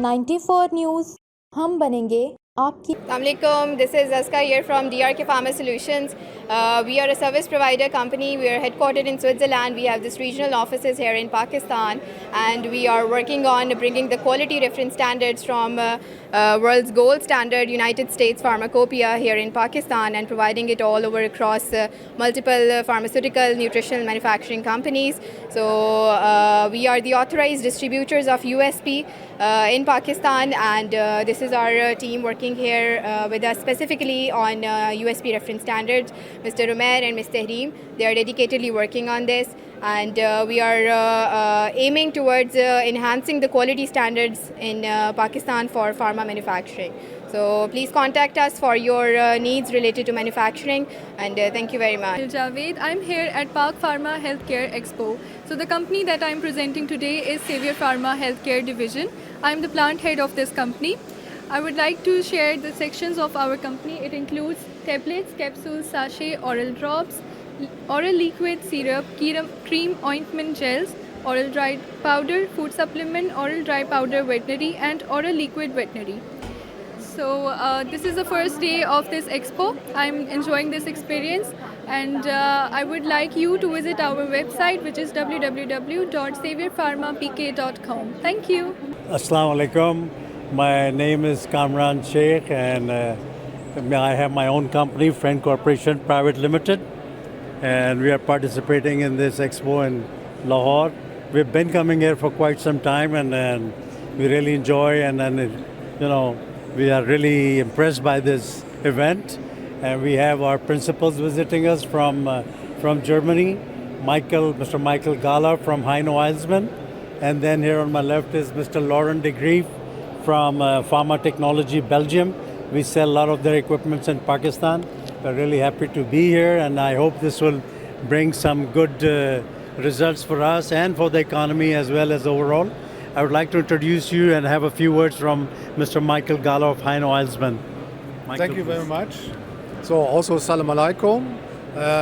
94 news हम बनेंगे आपकी। Assalamualaikum. This is Aska here from DRK Pharma Solutions. We are a service provider company. We are headquartered in Switzerland. We have this regional offices here in Pakistan, and we are working on bringing the quality reference standards from world's gold standard United States pharmacopoeia here in Pakistan and providing it all over across multiple pharmaceutical nutritional manufacturing companies. So we are the authorized distributors of USP in Pakistan, and this is our team working here with us specifically on USP reference standards. Mr. Umair and Mr. Tahreem, they are dedicatedly working on this, and we are aiming towards enhancing the quality standards in Pakistan for pharma manufacturing. So please contact us for your needs related to manufacturing, and thank you very much. Javed. I'm here at Park Pharma Healthcare Expo. So the company that I'm presenting today is Savior Pharma Healthcare Division. I'm the plant head of this company. I would like to share the sections of our company. It includes tablets, capsules, sachet, oral drops, oral liquid, syrup, cream, ointment, gels, oral dry powder, food supplement, oral dry powder veterinary, and oral liquid veterinary. So this is the first day of this expo. I'm enjoying this experience, and I would like you to visit our website, which is www.saviorpharmapk.com. Thank you. Assalamu alaikum. My name is Kamran Sheikh, and I have my own company, Friend Corporation Private Limited, and we are participating in this expo in Lahore. We've been coming here for quite some time, and we really enjoy, we are really impressed by this event. And we have our principals visiting us from Germany, Mr. Michael Gala from Heino Eilsman, and then here on my left is Mr. Laurent de Grief from Pharma Technology Belgium. We sell a lot of their equipments in Pakistan. We're really happy to be here, and I hope this will bring some good results for us and for the economy as well as overall. I would like to introduce you and have a few words from Mr. Michael Gala of Heino Eilsman. Thank you very much. So also Salam Alaikum.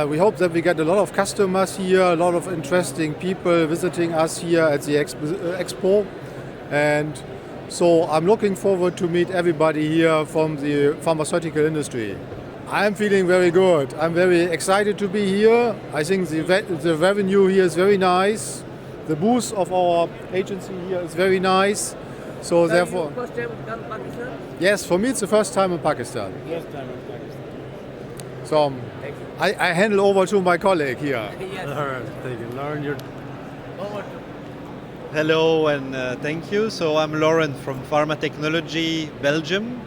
We hope that we get a lot of customers here, a lot of interesting people visiting us here at the expo. And so I'm looking forward to meet everybody here from the pharmaceutical industry. I'm feeling very good. I'm very excited to be here. I think the revenue here is very nice. The booth of our agency here is very nice. So therefore, first time in Pakistan? Yes, for me it's the first time in Pakistan. First time in Pakistan. So I handle over to my colleague here. Yes. Lauren, thank you. Lauren, you're... Hello and thank you. So I'm Laurent from Pharma Technology Belgium.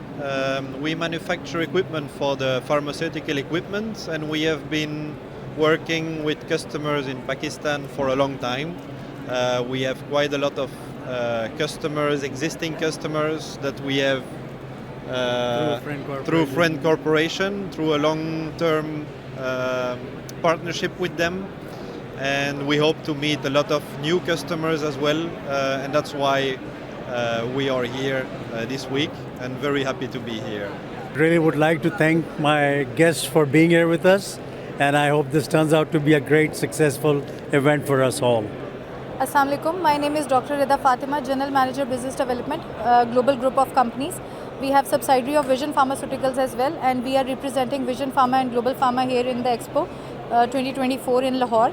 We manufacture equipment for the pharmaceutical equipment, and we have been working with customers in Pakistan for a long time. We have quite a lot of customers, existing customers that we have through Friend Corporation, through a long-term partnership with them. And we hope to meet a lot of new customers as well, and that's why we are here this week and very happy to be here. Really would like to thank my guests for being here with us, and I hope this turns out to be a great, successful event for us all. Assalamu alaikum. My name is Dr. Rida Fatima, General Manager Business Development, Global Group of Companies. We have subsidiary of Vision Pharmaceuticals as well, and we are representing Vision Pharma and Global Pharma here in the Expo 2024 in Lahore.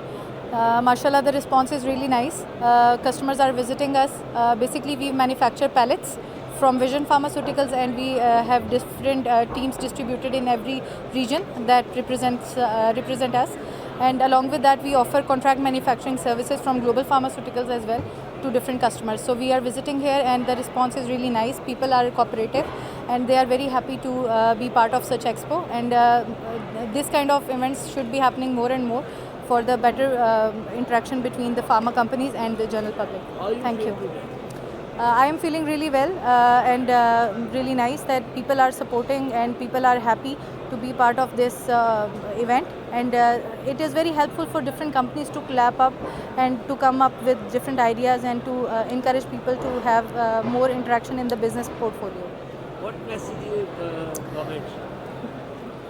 Mashallah, the response is really nice. Customers are visiting us. Basically, we manufacture pallets from Vision Pharmaceuticals, and we have different teams distributed in every region that represent us. And along with that, we offer contract manufacturing services from Global Pharmaceuticals as well to different customers. So we are visiting here, and the response is really nice. People are cooperative, and they are very happy to be part of such expo. And this kind of events should be happening more and more for the better interaction between the pharma companies and the general public. Thank you. I am feeling really well and really nice that people are supporting and people are happy to be part of this event, and it is very helpful for different companies to collab up and to come up with different ideas and to encourage people to have more interaction in the business portfolio. What message you provide?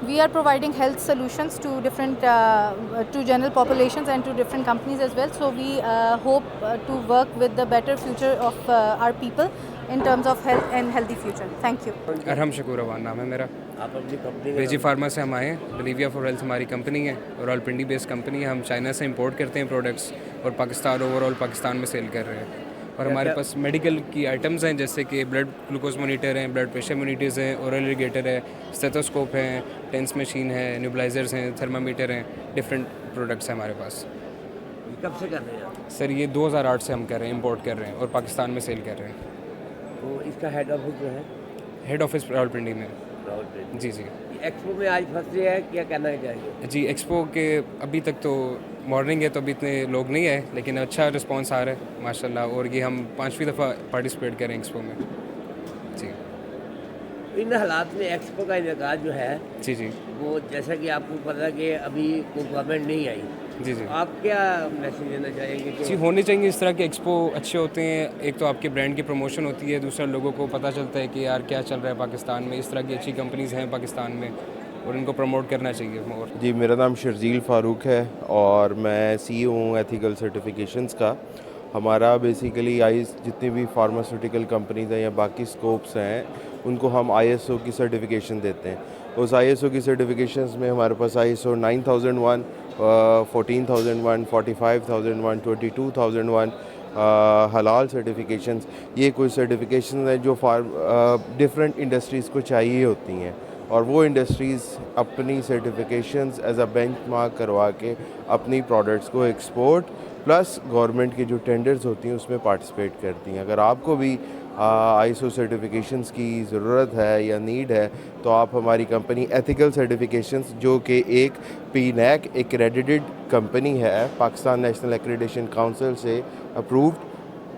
We are providing health solutions to different to general populations and to different companies as well. So we hope to work with the better future of our people in terms of health and healthy future. Thank you. Arham Shakoor Awan नाम है मेरा। आप अपनी company बेजी pharma से हम आए हैं। बिलीविया फॉर हेल्थ हमारी कंपनी है और रावलपिंडी बेस्ड कंपनी है। हम चाइना से इंपोर्ट करते हैं प्रोडक्ट्स और पाकिस्तान ओवरऑल पाकिस्तान में सेल कर रहे हैं। और हमारे पास मेडिकल की आइटम्स हैं जैसे कि ब्लड ग्लूकोज मोनीटर हैं, ब्लड प्रेशर मोनीटर्स हैं, ओरल इरीगेटर है, स्टेथोस्कोप हैं, टेंस मशीन है, न्यूबलाइजर्स हैं, थर्मामीटर हैं, डिफरेंट प्रोडक्ट्स हैं हमारे पास। कब से कर रहे हैं आप? सर ये 2008 से हम कर रहे हैं, इंपोर्ट कर रहे हैं और पाकिस्तान में सेल कर रहे हैं। तो इसका हेड ऑफिस जो है हेड ऑफिस रावलपिंडी में। रावलपिंडी। जी जी एक्सपो में आज फर्स्ट डे है, क्या कहना चाहिए? जी एक्सपो के अभी तक तो मॉर्निंग है तो अभी इतने लोग नहीं आए, लेकिन अच्छा रिस्पांस आ रहा है माशाल्लाह। और ये हम 5वीं दफ़ा पार्टिसिपेट करें एक्सपो में। जी इन हालात में एक्सपो का इनेकाद जो है जी जी वो जैसा कि आपको पता है कि अभी कोई गवर्नमेंट नहीं आई, जी जी आप क्या मैसेज देना चाहेंगे जी कि होने चाहिए इस तरह के एक्सपो। अच्छे होते हैं, एक तो आपके ब्रांड की प्रमोशन होती है, दूसरा लोगों को पता चलता है कि यार क्या चल रहा है पाकिस्तान में। इस तरह की अच्छी कंपनीज़ हैं पाकिस्तान में और इनको प्रमोट करना चाहिए मोर। जी मेरा नाम शर्जील फ़ारूक है और मैं CEO हूँ एथिकल सर्टिफिकेशंस का। हमारा बेसिकली जितनी भी फार्मास्यूटिकल कंपनीज हैं या बाकी स्कोप्स हैं उनको हम ISO की सर्टिफिकेशन देते हैं। उस ISO की सर्टिफिकेशंस में हमारे पास ISO 9001, 14001, 45001, 22001 हलाल सर्टिफिकेशंस, ये कुछ सर्टिफिकेशन हैं जो डिफरेंट इंडस्ट्रीज़ को चाहिए होती हैं और वो इंडस्ट्रीज़ अपनी सर्टिफिकेशंस एज अ बेंचमार्क करवा के अपनी प्रोडक्ट्स को एक्सपोर्ट प्लस गवर्नमेंट की जो टेंडर्स होती हैं उसमें पार्टिसिपेट करती हैं। अगर आपको भी ISO सर्टिफिकेशंस की ज़रूरत है या नीड है तो आप हमारी कंपनी एथिकल सर्टिफिकेशंस जो कि एक PNAC एक्रेडिटेड कंपनी है, पाकिस्तान नेशनल एक्रेडिटेशन काउंसिल से अप्रूव्ड,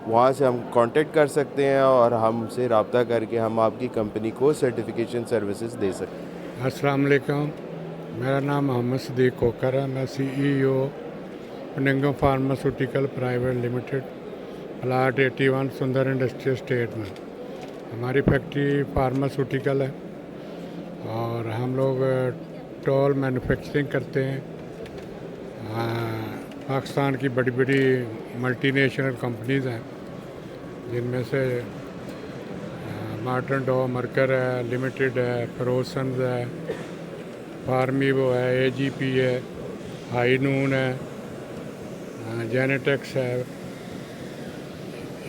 वहाँ से हम कांटेक्ट कर सकते हैं और हमसे रब्ता करके हम आपकी कंपनी को सर्टिफिकेशन सर्विसेज दे सकते हैं। अस्सलाम वालेकुम, मेरा नाम मोहम्मद सदीक कोकर है। मैं CEO पुनिंगम pharmaceutical private limited, plot 81 Sundar industrial state में। हमारी फैक्ट्री फार्मास्यूटिकल है और हम लोग टॉल मैन्युफैक्चरिंग करते हैं। पाकिस्तान की बड़ी बड़ी मल्टीनेशनल कंपनीज़ हैं जिनमें से मार्टन डॉ मर्कर है, लिमिटेड है, फरोसन्स है, फार्मीवो है, AGP है, हाई नून है, जेनेटेक्स है,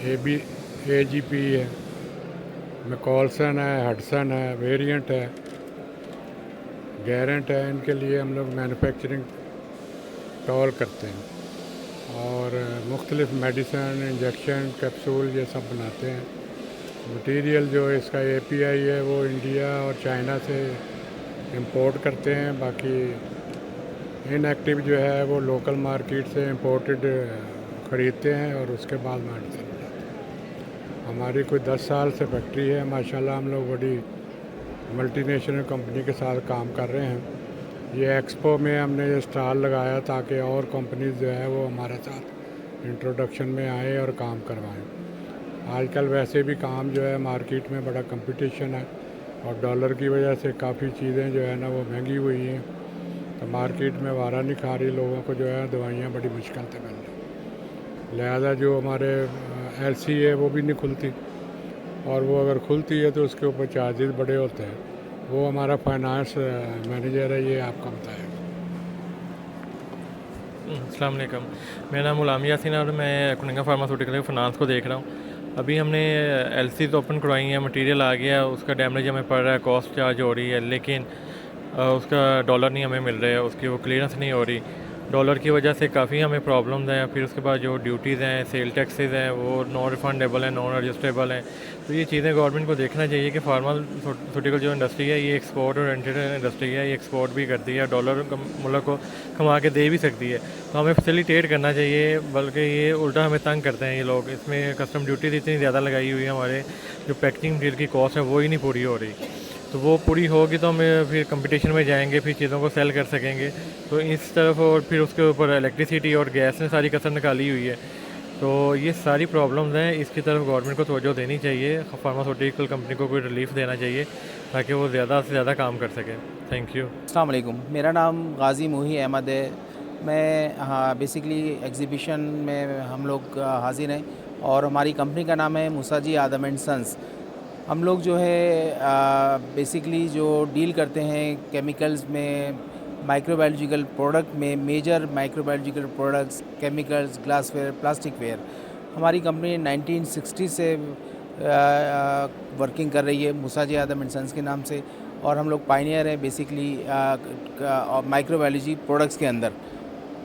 AGP है, मैकॉल्सन है, हडसन है, वेरिएंट है, गारंट है। इनके लिए हम लोग मैन्युफैक्चरिंग टॉल करते हैं और मुख्तलिफ मेडिसन, इंजेक्शन, कैप्सूल ये सब बनाते हैं। मटेरियल जो इसका API है वो इंडिया और चाइना से इंपोर्ट करते हैं। बाकी इनएक्टिव जो है वो लोकल मार्केट से इंपोर्टेड ख़रीदते हैं और उसके बाद मेडिसिन बनाते हैं। हमारी कोई 10 साल से फैक्ट्री है माशाल्लाह। हम लोग बड़ी मल्टीनेशनल कंपनी के साथ काम कर रहे हैं। ये एक्सपो में हमने ये स्टॉल लगाया ताकि और कंपनीज जो है वो हमारे साथ इंट्रोडक्शन में आए और काम करवाएं। आजकल वैसे भी काम जो है मार्केट में बड़ा कंपटीशन है और डॉलर की वजह से काफ़ी चीज़ें जो है ना वो महंगी हुई हैं, तो मार्केट में वारा नहीं खा रही लोगों को, जो है दवाइयाँ बड़ी मुश्किल से मिल रही। लिहाजा जो हमारे LC है वो भी नहीं खुलती और वो अगर खुलती है तो उसके ऊपर चार्जेस बड़े होते हैं। वो हमारा फाइनेंस मैनेजर है, ये आपको बताएगा। अस्सलाम वालेकुम, मेरा नाम गुलाम यासीन है और मैं कुनिंगा फार्मास्यूटिकल फाइनेंस को देख रहा हूँ। अभी हमने LC तो ओपन करवाई है, मटेरियल आ गया, उसका डैमेज हमें पड़ रहा है, कॉस्ट चार्ज हो रही है, लेकिन उसका डॉलर नहीं हमें मिल रहा है, उसकी वो क्लियरेंस नहीं हो रही। डॉलर की वजह से काफ़ी हमें प्रॉब्लम्स हैं। फिर उसके बाद जो ड्यूटीज़ हैं, सेल टैक्सेस हैं, वो नॉन रिफंडेबल हैं, नॉन एडजस्टेबल हैं। तो ये चीज़ें गवर्नमेंट को देखना चाहिए कि फार्मास्यूटिकल जो इंडस्ट्री है ये एक्सपोर्ट ओरिएंटेड इंडस्ट्री है, ये एक्सपोर्ट भी करती है, डॉलर मुल्क को कमा के दे भी सकती है। तो हमें फैसिलिटेट करना चाहिए, बल्कि ये उल्टा हमें तंग करते हैं ये लोग। इसमें कस्टम ड्यूटीज़ इतनी ज़्यादा लगाई हुई है, हमारे जो पैकेजिंग मटीरियल की कॉस्ट है वो ही नहीं पूरी हो रही। तो वो पूरी होगी तो हम फिर कंपटीशन में जाएंगे, फिर चीज़ों को सेल कर सकेंगे। तो इस तरफ और फिर उसके ऊपर इलेक्ट्रिसिटी और गैस ने सारी कसर निकाली हुई है। तो ये सारी प्रॉब्लम्स हैं, इसकी तरफ गवर्नमेंट को तवज्जो देनी चाहिए। फार्मास्यूटिकल कंपनी को कोई रिलीफ देना चाहिए ताकि वो ज़्यादा से ज़्यादा काम कर सके। Thank you. अस्सलाम वालेकुम, मेरा नाम गाजी मोही अहमद है। मैं हाँ बेसिकली एग्ज़िबिशन में हम लोग हाज़िर हैं और हमारी कंपनी का नाम है मुसाजी आदम एंड सन्स। हम लोग जो है बेसिकली जो डील करते हैं केमिकल्स में, माइक्रोबायोलॉजिकल प्रोडक्ट में, major microbiological products, chemicals, glassware, plastic ware. हमारी कंपनी 1960 से वर्किंग कर रही है मुसाजी आदम एंड सन्स के नाम से, और हम लोग पायनियर हैं बेसिकली माइक्रोबायोलॉजी प्रोडक्ट्स के अंदर।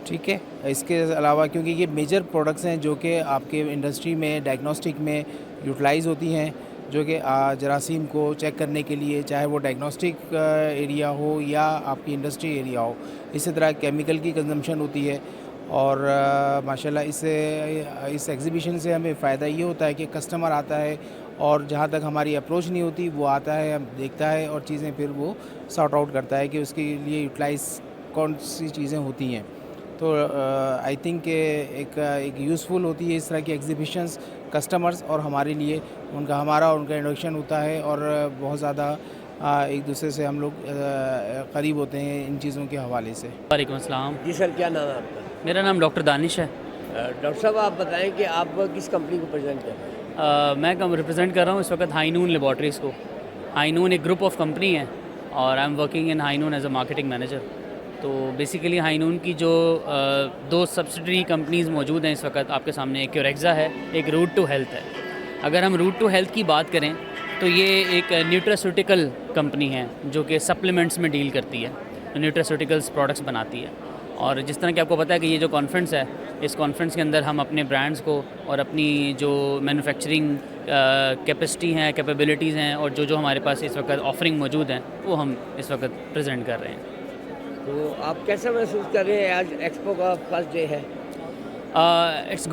ठीक है, इसके अलावा क्योंकि ये मेजर प्रोडक्ट्स हैं जो कि आपके इंडस्ट्री में डायग्नोस्टिक में यूटिलाइज़ होती हैं, जो कि जरासीम को चेक करने के लिए, चाहे वो डायग्नोस्टिक एरिया हो या आपकी इंडस्ट्री एरिया हो। इसी तरह केमिकल की कंजम्पशन होती है और माशाल्लाह इससे इस एग्ज़िबिशन से हमें फ़ायदा ये होता है कि कस्टमर आता है और जहाँ तक हमारी अप्रोच नहीं होती वो आता है, हम देखता है और चीज़ें फिर वो सॉर्ट आउट करता है कि उसके लिए यूटिलाइज़ कौन सी चीज़ें होती हैं। तो आई थिंक एक यूज़फुल होती है इस तरह की एग्ज़िबिशंस कस्टमर्स और हमारे लिए। हमारा उनका इंट्रोडक्शन होता है और बहुत ज़्यादा एक दूसरे से हम लोग करीब होते हैं इन चीज़ों के हवाले से। वालेकुम अस्सलाम। जी सर, क्या नाम है आपका? मेरा नाम डॉक्टर दानिश है। डॉक्टर साहब, आप बताएं कि आप किस कंपनी को प्रेजेंट कर रहे हैं? मैं रिप्रेजेंट कर रहा हूँ इस वक्त हाईनून लेबॉर्ट्रीज़ को। हाईनून एक ग्रुप ऑफ कंपनी है और I am working in Highnoon as a marketing manager. तो बेसिकली हाईनून की जो दो सब्सिडरी कंपनीज़ मौजूद हैं इस वक्त आपके सामने, एक क्योरेक्सा है, एक रूट टू हेल्थ है। अगर हम रूट टू हेल्थ की बात करें तो ये एक न्यूट्रास्यूटिकल कंपनी है जो कि सप्लीमेंट्स में डील करती है, न्यूट्रास्यूटिकल्स प्रोडक्ट्स बनाती है। और जिस तरह कि आपको पता है कि ये जो कॉन्फ्रेंस है, इस कॉन्फ्रेंस के अंदर हम अपने ब्रांड्स को और अपनी जो मैन्युफैक्चरिंग कैपेसिटी हैं, कैपेबिलिटीज़ हैं और जो हमारे पास इस वक्त ऑफरिंग मौजूद हैं वो हम इस वक्त प्रेजेंट कर रहे हैं। तो आप कैसा महसूस कर रहे हैं? आज एक्सपो का फर्स्ट डे है। इट्स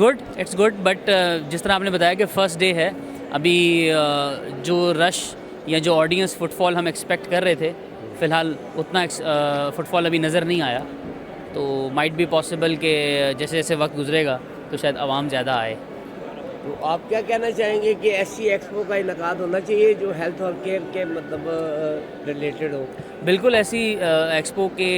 गुड बट जिस तरह आपने बताया कि फ़र्स्ट डे है, अभी जो रश या जो ऑडियंस फुटफॉल हम एक्सपेक्ट कर रहे थे, फ़िलहाल उतना फुटफॉल अभी नज़र नहीं आया। तो माइट बी पॉसिबल कि जैसे जैसे वक्त गुजरेगा तो शायद आवाम ज़्यादा आए। तो आप क्या कहना चाहेंगे कि ऐसी एक्सपो का इनकाद होना चाहिए जो हेल्थ और केयर के मतलब रिलेटेड हो? बिल्कुल, ऐसी एक्सपो के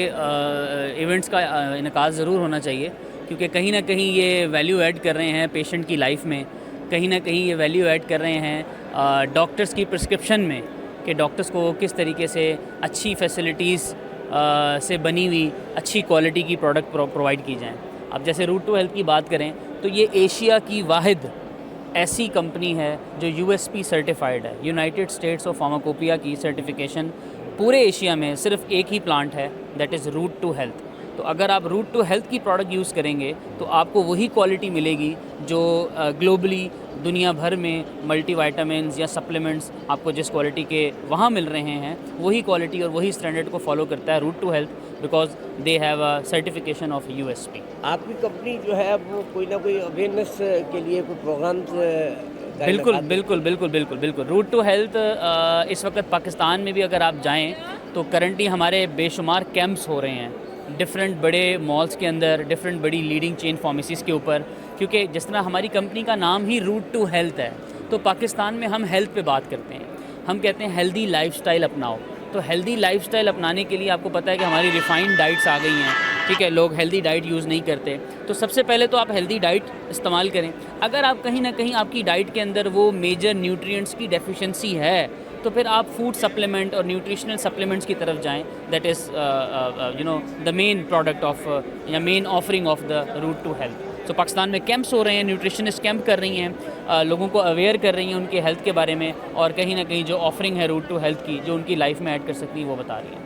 इवेंट्स का इनकाद ज़रूर होना चाहिए, क्योंकि कहीं ना कहीं ये वैल्यू ऐड कर रहे हैं पेशेंट की लाइफ में, कहीं ना कहीं ये वैल्यू ऐड कर रहे हैं डॉक्टर्स की प्रिस्क्रिप्शन में कि डॉक्टर्स को किस तरीके से अच्छी फैसिलिटीज़ से बनी हुई अच्छी क्वालिटी की प्रोडक्ट प्रोवाइड की जाएँ। अब जैसे रूट टू हेल्थ की बात करें तो ये एशिया की वाहिद ऐसी कंपनी है जो USP सर्टिफाइड है, यूनाइटेड स्टेट्स ऑफ फार्माकोपिया की सर्टिफिकेशन पूरे एशिया में सिर्फ एक ही प्लांट है, that is root to health. तो अगर आप रूट टू हेल्थ की प्रोडक्ट यूज़ करेंगे तो आपको वही क्वालिटी मिलेगी जो ग्लोबली दुनिया भर में मल्टीविटामिन्स या सप्लीमेंट्स आपको जिस क्वालिटी के वहाँ मिल रहे हैं, वही क्वालिटी और वही स्टैंडर्ड को फॉलो करता है root to health, because they have a certification of USP। आपकी कंपनी जो है वो कोई ना कोई अवेयरनेस के लिए कोई प्रोग्राम बिल्कुल रूट टू हेल्थ इस वक्त पाकिस्तान में भी अगर आप जाएं तो करंटली हमारे बेशुमार कैंप्स हो रहे हैं डिफरेंट बड़े मॉल्स के अंदर, डिफरेंट बड़ी लीडिंग चेन फार्मेसीज़ के ऊपर, क्योंकि जिस तरह हमारी कंपनी का नाम ही रूट टू हेल्थ है, तो पाकिस्तान में हम हेल्थ पे बात करते हैं। हम कहते हैं हेल्दी लाइफस्टाइल अपनाओ। तो हेल्दी लाइफस्टाइल अपनाने के लिए आपको पता है कि हमारी रिफाइंड डाइट्स आ गई हैं, ठीक है, लोग हेल्दी डाइट यूज़ नहीं करते। तो सबसे पहले तो आप हेल्दी डाइट इस्तेमाल करें। अगर आप कहीं ना कहीं आपकी डाइट के अंदर वो मेजर न्यूट्रिएंट्स की डेफिशिएंसी है तो फिर आप फूड सप्लीमेंट और न्यूट्रिशनल सप्लीमेंट्स की तरफ जाएं। That is the main product of या main offering of the route to health. तो पाकिस्तान में कैंप्स हो रहे हैं, न्यूट्रिशनिस्ट कैंप कर रही हैं, लोगों को अवेयर कर रही हैं उनके हेल्थ के बारे में, और कहीं ना कहीं जो ऑफरिंग है रूट टू हेल्थ की जो उनकी लाइफ में ऐड कर सकती है वो बता रही हैं।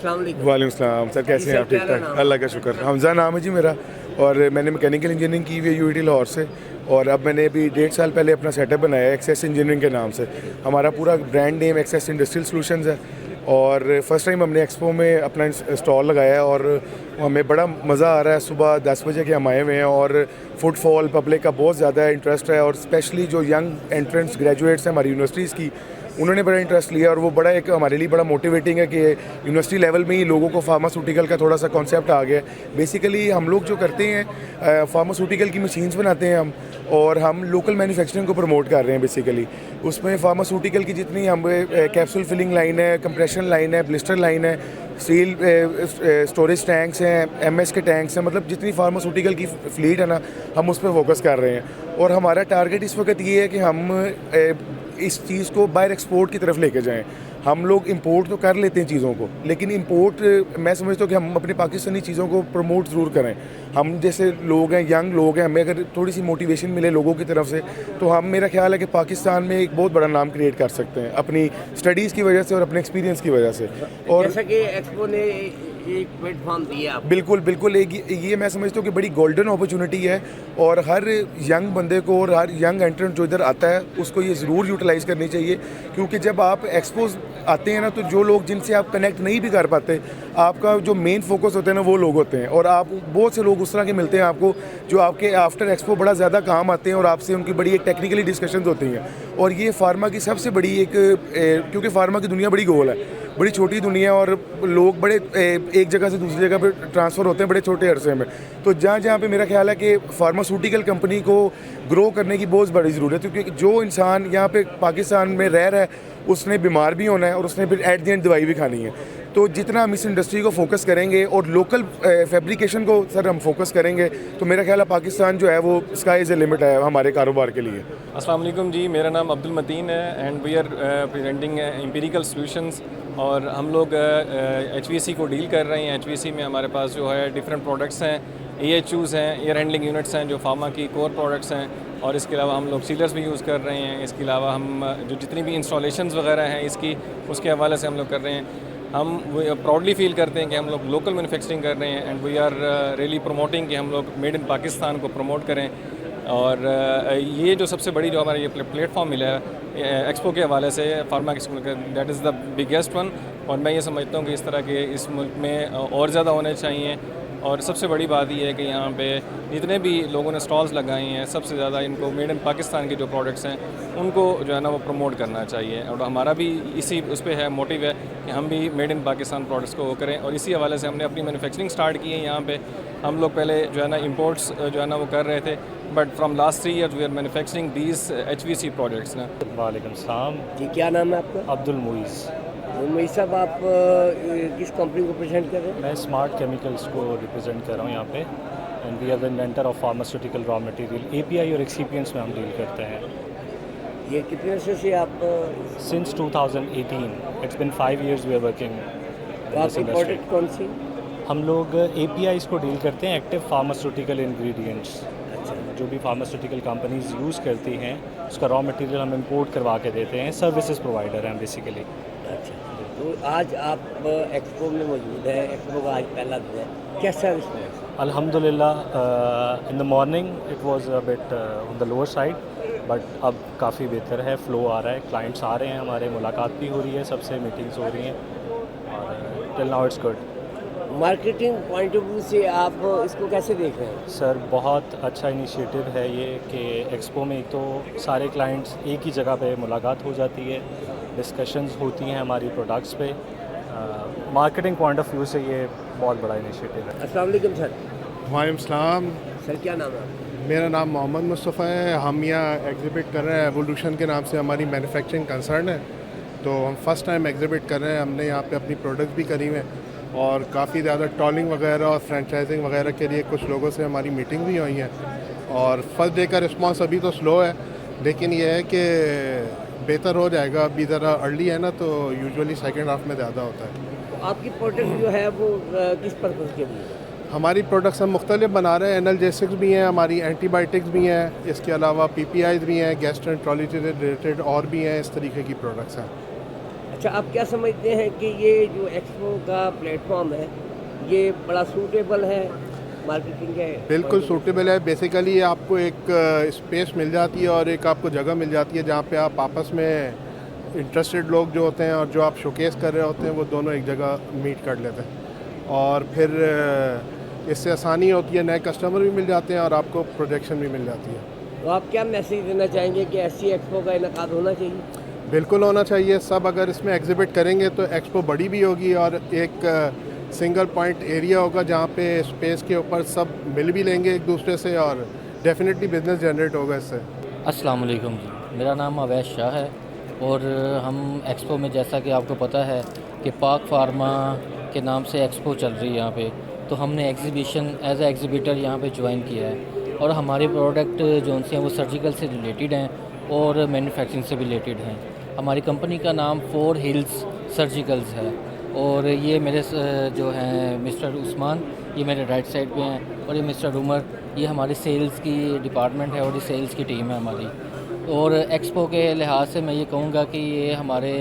अस्सलाम वालेकुम। वालेकुम सलाम सर, कैसे हैं आप? ठीक ठाक, अल्लाह का शुक्र। हमजा नाम है जी मेरा, और मैंने मैकेनिकल इंजीनियरिंग की हुई है यूईटी लाहौर से, और अब मैंने अभी 1.5 साल पहले अपना सेटअप बनाया है एक्सेस इंजीनियरिंग के नाम से। हमारा पूरा brand name access industrial solutions है, और फर्स्ट टाइम हमने एक्सपो में अपना स्टॉल लगाया है, और हमें बड़ा मज़ा आ रहा है। सुबह 10 बजे के हम आए हुए हैं, और फुटफॉल पब्लिक का बहुत ज़्यादा इंटरेस्ट है, और स्पेशली जो यंग एंट्रेंस ग्रेजुएट्स हैं हमारी यूनिवर्सिटीज़ की, उन्होंने बड़ा इंटरेस्ट लिया, और वो बड़ा एक हमारे लिए बड़ा मोटिवेटिंग है कि यूनिवर्सिटी लेवल में ही लोगों को फार्मास्यूटिकल का थोड़ा सा कॉन्सेप्ट आ गया है। बेसिकली हम लोग जो करते हैं फार्मास्यूटिकल की मशीन्स बनाते हैं हम, और हम लोकल मैन्युफैक्चरिंग को प्रमोट कर रहे हैं। बेसिकली उसमें फार्मास्यूटिकल की जितनी हम कैप्सूल फिलिंग लाइन है, कंप्रेशन लाइन है, ब्लिस्टर लाइन है, स्टील स्टोरेज टैंक्स हैं, एमएस के टैंक्स हैं, मतलब जितनी फार्मास्यूटिकल की फ्लीट है ना, हम उस पर फोकस कर रहे हैं। और हमारा टारगेट इस वक्त ये है कि हम इस चीज़ को बाहर एक्सपोर्ट की तरफ लेके जाएं। हम लोग इंपोर्ट तो कर लेते हैं चीज़ों को, लेकिन इंपोर्ट मैं समझता हूँ कि हम अपने पाकिस्तानी चीज़ों को प्रमोट ज़रूर करें। हम जैसे लोग हैं, यंग लोग हैं, हमें अगर थोड़ी सी मोटिवेशन मिले लोगों की तरफ से, तो हम, मेरा ख्याल है कि पाकिस्तान में एक बहुत बड़ा नाम क्रिएट कर सकते हैं अपनी स्टडीज़ की वजह से और अपने एक्सपीरियंस की वजह से। और जैसा कि एक्सपो ने एक प्लेटफॉर्म दिया आपको। बिल्कुल बिल्कुल, ये मैं समझता हूँ कि बड़ी गोल्डन अपॉर्चुनिटी है, और हर यंग बंदे को और हर यंग एंट्रेंट जो इधर आता है उसको ये ज़रूर यूटिलाइज़ करनी चाहिए, क्योंकि जब आप एक्सपोज आते हैं ना, तो जो लोग जिनसे आप कनेक्ट नहीं भी कर पाते, आपका जो मेन फोकस होता है ना, वो लोग होते हैं। और आप बहुत से लोग उस तरह के मिलते हैं आपको, जो आपके आफ्टर एक्सपो बड़ा ज़्यादा काम आते हैं, और आपसे उनकी बड़ी एक टेक्निकली डिस्कशंस होती हैं। और ये फार्मा की सबसे बड़ी एक क्योंकि फार्मा की दुनिया बड़ी गोल है, बड़ी छोटी दुनिया है, और लोग बड़े एक जगह से दूसरी जगह पर ट्रांसफ़र होते हैं बड़े छोटे अरसे में। तो जहाँ जहाँ पे मेरा ख्याल है कि फार्मास्यूटिकल कंपनी को ग्रो करने की बहुत बड़ी ज़रूरत है, क्योंकि जो इंसान यहाँ पे पाकिस्तान में रह रहा है उसने बीमार भी होना है, और उसने फिर एट द एंड दवाई भी खानी है। तो जितना हम इस इंडस्ट्री को फोकस करेंगे और लोकल फैब्रिकेशन को सर हम फोकस करेंगे, तो मेरा ख्याल है पाकिस्तान जो है वो स्काई इज़ द लिमिट है हमारे कारोबार के लिए। अस्सलाम वालेकुम जी, मेरा नाम अब्दुल मतीन है, and we are presenting empirical solutions, और हम लोग HVAC को डील कर रहे हैं। HVAC में हमारे पास जो है डिफरेंट प्रोडक्ट्स हैं, AHUs हैं, एयर हैंडलिंग यूनिट्स हैं, जो फार्मा की कोर प्रोडक्ट्स हैं, और इसके अलावा हम लोग सीलर्स भी यूज़ कर रहे हैं। इसके अलावा हम जो जितनी भी इंस्टॉलेशंस वगैरह हैं इसकी, उसके हवाले से हम लोग कर रहे हैं। हम प्राउडली फील करते हैं कि हम लोग लोकल मैन्युफैक्चरिंग कर रहे हैं, and we are really promoting कि हम लोग मेड इन पाकिस्तान को प्रमोट करें। और ये जो सबसे बड़ी जो हमारा ये प्लेटफॉर्म मिला है एक्सपो के हवाले से, फार्मा एक्सपो का, that is the biggest one. और मैं ये समझता हूँ कि इस तरह के इस मुल्क में और ज़्यादा होने चाहिए। और सबसे बड़ी बात यह है कि यहाँ पे जितने भी लोगों ने स्टॉल्स लगाए हैं, सबसे ज़्यादा इनको मेड इन पाकिस्तान के जो प्रोडक्ट्स हैं उनको जो है ना वो प्रमोट करना चाहिए। और हमारा भी इसी उस पर है, मोटिव है कि हम भी मेड इन पाकिस्तान प्रोडक्ट्स को करें। और इसी हवाले से हमने अपनी मैन्युफैक्चरिंग स्टार्ट की है यहाँ पे। हम लोग पहले जो है ना इंपोर्ट्स जो है ना वो कर रहे थे, but from last 3 years we are manufacturing these HVAC products ना। वालेकुम सलाम जी, क्या नाम है आपका? अब्दुल मुईज़। मुईज़ साहब, आप किस कंपनी को प्रेजेंट कर रहे हैं? मैं स्मार्ट केमिकल्स को रिप्रेजेंट कर रहा हूँ यहाँ पे, and we are the inventor of pharmaceutical raw material, API और एक्सिपिएंट्स में हम डील करते हैं। ये कितने अर्से से आप? Since 2018, it's been 5 years we are working. आपकी प्रोडक्ट कौन सी? हम लोग APIs को डील करते हैं, एक्टिव फार्मास्यूटिकल इंग्रेडिएंट्स। अच्छा, जो भी फार्मास्यूटिकल कंपनीज यूज़ करती हैं उसका रॉ मटेरियल हम इंपोर्ट करवा के देते हैं, सर्विसेज प्रोवाइडर हैं बेसिकली। अच्छा, तो आज आप एक्सपो में मौजूद है, एक्सपो का आज पहला दिन है, कैसा रिस्पॉन्स? अल्हम्दुलिल्लाह, in the morning it was a bit on the lower side, but अब काफ़ी बेहतर है, फ़्लो आ रहा है, क्लाइंट्स आ रहे हैं हमारे, मुलाकात भी हो रही है, सबसे मीटिंग्स हो रही हैं, और till now it's good. Marketing point of view से आप इसको कैसे देख रहे हैं? सर बहुत अच्छा इनिशिएटिव है ये कि एक्सपो में एक तो सारे क्लाइंट्स एक ही जगह पे मुलाकात हो जाती है, डिस्कशंस होती हैं हमारी प्रोडक्ट्स पे। मार्केटिंग पॉइंट ऑफ व्यू से ये बहुत बड़ा इनिशिएटिव है। अस्सलाम वालेकुम सर। वालेकुम सलाम सर, क्या नाम है? मेरा नाम मोहम्मद मुस्तफ़ा है। हम यहाँ एग्ज़िबिट कर रहे हैं, एवोल्यूशन के नाम से हमारी मैन्युफैक्चरिंग कंसर्न है, तो हम फर्स्ट टाइम एग्ज़िबिट कर रहे हैं। हमने यहाँ पे अपनी प्रोडक्ट भी करी हुई है, और काफ़ी ज़्यादा टॉलिंग वगैरह और फ्रेंचाइजिंग वगैरह के लिए कुछ लोगों से हमारी मीटिंग भी हुई है। और फर्स्ट डे का रिस्पांस अभी तो स्लो है, लेकिन यह है कि बेहतर हो जाएगा। अभी ज़रा अर्ली है ना, तो यूजुअली सेकंड हाफ में ज़्यादा होता है। तो आपकी प्रोडक्ट जो है वो किस पर्पज़ के लिए? हमारी प्रोडक्ट्स हम मुख्तलिफ बना रहे हैं, एनाल्जेसिक्स भी हैं, हमारी एंटीबायोटिक्स भी हैं, इसके अलावा PPIs भी हैं, गैस्ट्रोएंटरोलॉजी से रिलेटेड और भी हैं, इस तरीके की प्रोडक्ट्स हैं। अच्छा, आप क्या समझते हैं कि ये जो एक्सपो का प्लेटफॉर्म है ये बड़ा सूटेबल है मार्केटिंग है? बिल्कुल सूटेबल है। बेसिकली आपको एक स्पेस मिल जाती है और एक आपको जगह मिल जाती है जहाँ पे आप आपस में इंटरेस्टेड लोग जो होते हैं और जो आप शोकेस कर रहे होते हैं वो दोनों एक जगह मीट कर लेते हैं और फिर इससे आसानी होती है, नए कस्टमर भी मिल जाते हैं और आपको प्रोजेक्शन भी मिल जाती है। तो आप क्या मैसेज देना चाहेंगे कि SC एक्सपो का इनकाद होना चाहिए? बिल्कुल होना चाहिए। सब अगर इसमें एग्जिबिट करेंगे तो एक्सपो बड़ी भी होगी और एक सिंगल पॉइंट एरिया होगा जहाँ पे स्पेस के ऊपर सब मिल भी लेंगे एक दूसरे से और डेफिनेटली बिजनेस जनरेट होगा इससे। अस्सलाम वालेकुम जी, मेरा नाम अवैस शाह है और हम एक्सपो में, जैसा कि आपको पता है कि पाक फार्मा के नाम से एक्सपो चल रही है यहाँ पे, तो हमने एग्जीबिशन एज ए एग्जीबिटर यहाँ पे ज्वाइन किया है और हमारे प्रोडक्ट जो उनसे हैं वो सर्जिकल से रिलेटेड हैं और मैन्युफैक्चरिंग से भी रिलेटेड हैं। हमारी कंपनी का नाम 4 हिल्स सर्जिकल्स है और ये मेरे जो हैं मिस्टर उस्मान, ये मेरे राइट साइड पे हैं और ये मिस्टर उमर, ये हमारी सेल्स की डिपार्टमेंट है और ये सेल्स की टीम है हमारी। और एक्सपो के लिहाज से मैं ये कहूँगा कि ये हमारे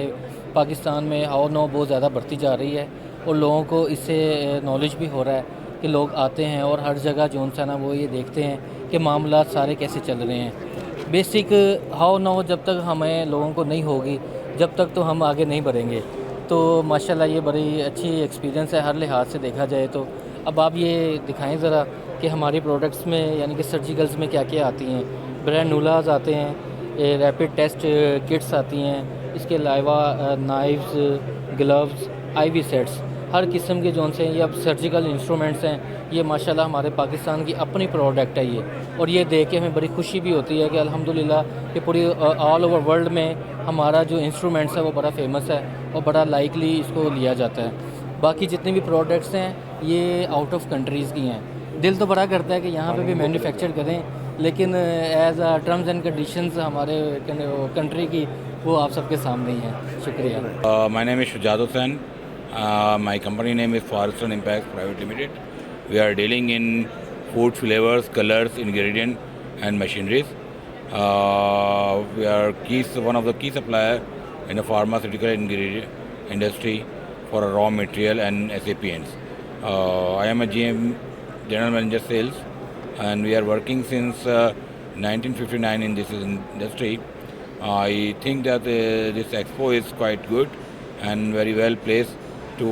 पाकिस्तान में हाउ नो बहुत ज़्यादा बढ़ती जा रही है और लोगों को इससे नॉलेज भी हो रहा है कि लोग आते हैं और हर जगह जो सा ना वो ये देखते हैं कि मामला सारे कैसे चल रहे हैं। बेसिक हाउ नो जब तक हमें लोगों को नहीं होगी, जब तक तो हम आगे नहीं बढ़ेंगे। तो माशाल्लाह ये बड़ी अच्छी एक्सपीरियंस है हर लिहाज से देखा जाए तो। अब आप ये दिखाएं ज़रा कि हमारे प्रोडक्ट्स में यानी कि सर्जिकल्स में क्या क्या आती हैं। ब्रैनुलाज आते हैं, रैपिड टेस्ट किट्स आती हैं, इसके अलावा नाइफ्स, ग्लव्स, IV सेट्स, हर किस्म के जोन से ये अब सर्जिकल इंस्ट्रूमेंट्स हैं। ये माशाल्लाह हमारे पाकिस्तान की अपनी प्रोडक्ट है ये, और ये देख के हमें बड़ी खुशी भी होती है कि अल्हम्दुलिल्लाह कि पूरी ऑल ओवर वर्ल्ड में हमारा जो इंस्ट्रूमेंट्स है वो बड़ा फेमस है और बड़ा लाइकली इसको लिया जाता है। बाकी जितने भी प्रोडक्ट्स हैं ये आउट ऑफ कंट्रीज़ की हैं। दिल तो बड़ा करता है कि यहाँ पे भी मैन्युफैक्चर करें, लेकिन as a terms and conditions हमारे कंट्री की वो आप सबके सामने ही हैं। शुक्रिया। My name is Shujaat Hussain. My company name is Forest Impact Private Limited. We are dealing in food flavors, colors, ingredients, and machineries. We are one of the key supplier in the pharmaceutical ingredient industry for raw material and excipients. I am a GM, General Manager Sales, and we are working since 1959 in this industry. I think that this expo is quite good and very well placed to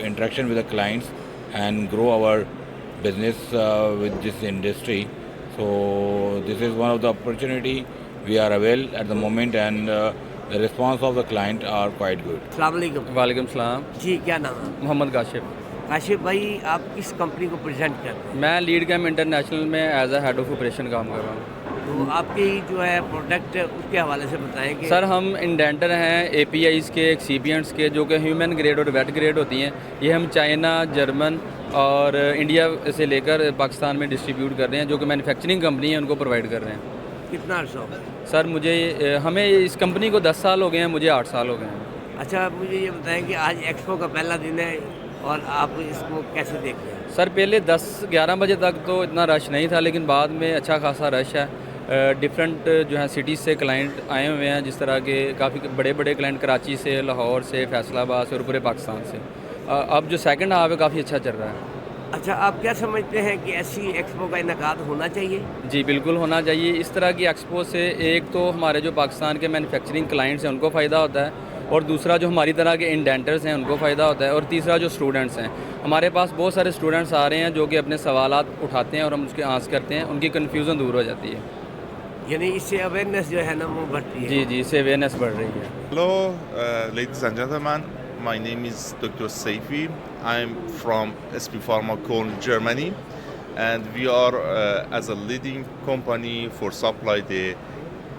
interaction with the clients and grow our business with this industry. So this is one of the opportunity we are avail at the moment, and the response of the client are quite good. अस्सलाम वालेकुम। वालेकुम सलाम जी, क्या नाम है? मोहम्मद काशिफ। काशिफ भाई, आप किस कंपनी को प्रेजेंट कर रहे हैं? मैं लीड कैम इंटरनेशनल में as a head of operation काम कर रहा हूँ। तो आपकी जो है प्रोडक्ट उसके हवाले से बताएं कि सर हम इंडेंटर हैं APIs के, एक्सीपियंट्स के, जो कि ह्यूमन ग्रेड और वेट ग्रेड होती हैं। ये हम चाइना, जर्मन और इंडिया से लेकर पाकिस्तान में डिस्ट्रीब्यूट कर रहे हैं, जो कि मैन्युफैक्चरिंग कंपनी है उनको प्रोवाइड कर रहे हैं। कितना अर्सा हो गया? सर हमें इस कंपनी को 10 साल हो गए हैं, मुझे 8 साल हो गए हैं। अच्छा, मुझे ये बताएं कि आज एक्सपो का पहला दिन है और आप इसको कैसे देख रहे हैं? सर पहले 10-11 बजे तक तो इतना रश नहीं था, लेकिन बाद में अच्छा खासा रश है। डिफरेंट जो है सिटीज़ से क्लाइंट आए हुए हैं, जिस तरह के काफ़ी बड़े बड़े क्लाइंट कराची से, लाहौर से, फैसलाबाद से और पूरे पाकिस्तान से। अब जो सेकंड हाफ है काफ़ी अच्छा चल रहा है। अच्छा, आप क्या समझते हैं कि ऐसी एक्सपो का इनकाद होना चाहिए? जी बिल्कुल होना चाहिए। इस तरह की एक्सपो से एक तो हमारे जो पाकिस्तान के मैन्युफैक्चरिंग क्लाइंट्स हैं उनको फ़ायदा होता है, और दूसरा जो हमारी तरह के इंडेंटर्स हैं उनको फ़ायदा होता है, और तीसरा जो स्टूडेंट्स हैं, हमारे पास बहुत सारे स्टूडेंट्स आ रहे हैं जो कि अपने सवालात उठाते हैं और हम उसके आंसर करते हैं, उनकी कन्फ्यूज़न दूर हो जाती है। यानी इससे अवेयरनेस जो है ना वो बढ़ती है। जी, इससे अवेयरनेस बढ़ रही है। Hello, ladies and gentlemen. My name is Dr. Seifi. I'm from SP Pharma Köln, Germany, and we are as a leading company for supply the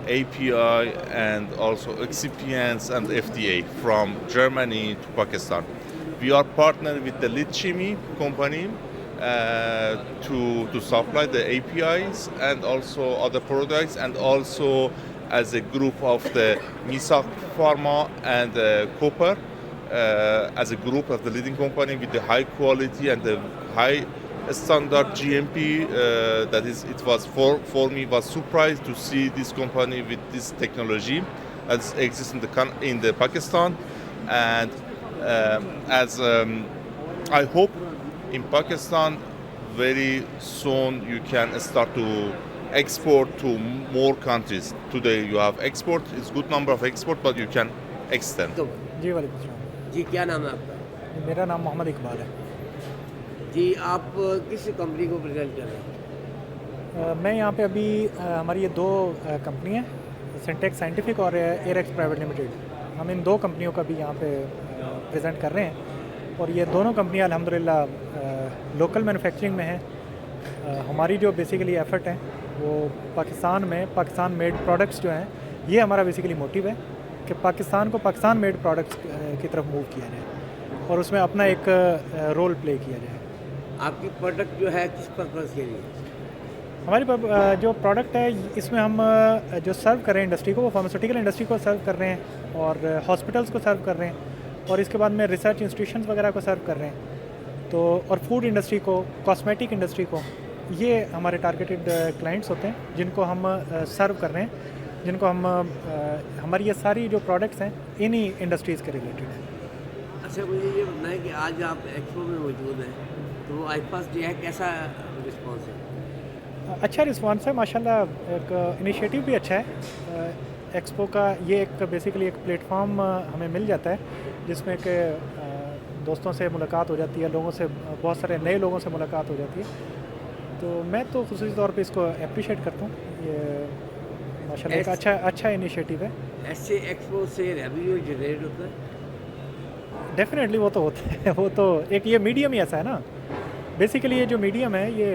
API and also excipients and FDA from Germany to Pakistan. We are partnered with the Litchimi company to supply the APIs and also other products, and also as a group of the Misak Pharma and Cooper as a group of the leading company with the high quality and the high standard GMP. That is, it was for me was surprised to see this company with this technology that exists in the Pakistan. and as I hope in Pakistan very soon you can start to export to more countries. Today you have export, it's good number of export, but you can extend. जी वालेकुम सलाम। जी क्या नाम है आपका? मेरा नाम मोहम्मद इकबाल है। जी आप किस कंपनी को प्रेजेंट कर रहे हैं? मैं यहाँ पे अभी हमारी ये दो कंपनी है, सिंटेक्स साइंटिफिक और एयरएक्स प्राइवेट लिमिटेड। हम इन दो कंपनियों का भी यहाँ पे प्रेजेंट कर रहे हैं और ये दोनों कंपनियाँ अल्हम्दुलिल्लाह लोकल मैन्युफैक्चरिंग में हैं। हमारी जो बेसिकली एफर्ट है वो पाकिस्तान में पाकिस्तान मेड प्रोडक्ट्स जो हैं, ये हमारा बेसिकली मोटिव है कि पाकिस्तान को पाकिस्तान मेड प्रोडक्ट्स की तरफ मूव किया जाए और उसमें अपना एक रोल प्ले किया जाए। आपकी प्रोडक्ट जो है किस पर्पज़ के लिए? हमारी जो प्रोडक्ट है इसमें हम जो सर्व कर रहे हैं इंडस्ट्री को, वो फार्मास्यूटिकल इंडस्ट्री को सर्व कर रहे हैं और हॉस्पिटल्स को सर्व कर रहे हैं और इसके बाद में रिसर्च इंस्टीट्यूशंस वगैरह को सर्व कर रहे हैं, तो और फूड इंडस्ट्री को, कॉस्मेटिक इंडस्ट्री को, ये हमारे टारगेटेड क्लाइंट्स होते हैं जिनको हम सर्व कर रहे हैं, जिनको हम हमारी ये सारी जो प्रोडक्ट्स हैं इन्हीं इंडस्ट्रीज़ के रिलेटेड हैं। अच्छा, मुझे ये बताएं कि आज आप एक्सपो में मौजूद हैं, तो आईपास जो है कैसा रिस्पॉन्स है? अच्छा रिस्पॉन्स है माशाल्लाह, एक इनिशिएटिव भी अच्छा है एक्सपो का। ये एक बेसिकली एक प्लेटफॉर्म हमें मिल जाता है जिसमें कि दोस्तों से मुलाकात हो जाती है, लोगों से, बहुत सारे नए लोगों से मुलाकात हो जाती है, तो मैं तो खुसूसी तौर पे इसको अप्रिशिएट करता हूँ। ये माशाल्लाह एक अच्छा इनिशिएटिव है। ऐसे एक्सपो से रेवेन्यू जनरेट होता है? डेफिनेटली वो तो होता है, वो तो एक ये मीडियम ही ऐसा है ना, बेसिकली ये जो मीडियम है ये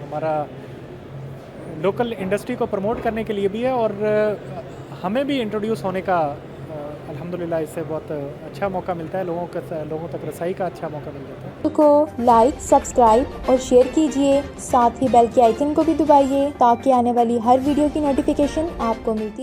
हमारा लोकल इंडस्ट्री को प्रमोट करने के लिए भी है और हमें भी इंट्रोड्यूस होने का अल्हम्दुलिल्लाह इससे बहुत अच्छा मौका मिलता है, लोगों तक रसाई का अच्छा मौका मिल जाता है। को लाइक, सब्सक्राइब और शेयर कीजिए, साथ ही बेल के आइकन को भी दबाइए ताकि आने वाली हर वीडियो की नोटिफिकेशन आपको मिलती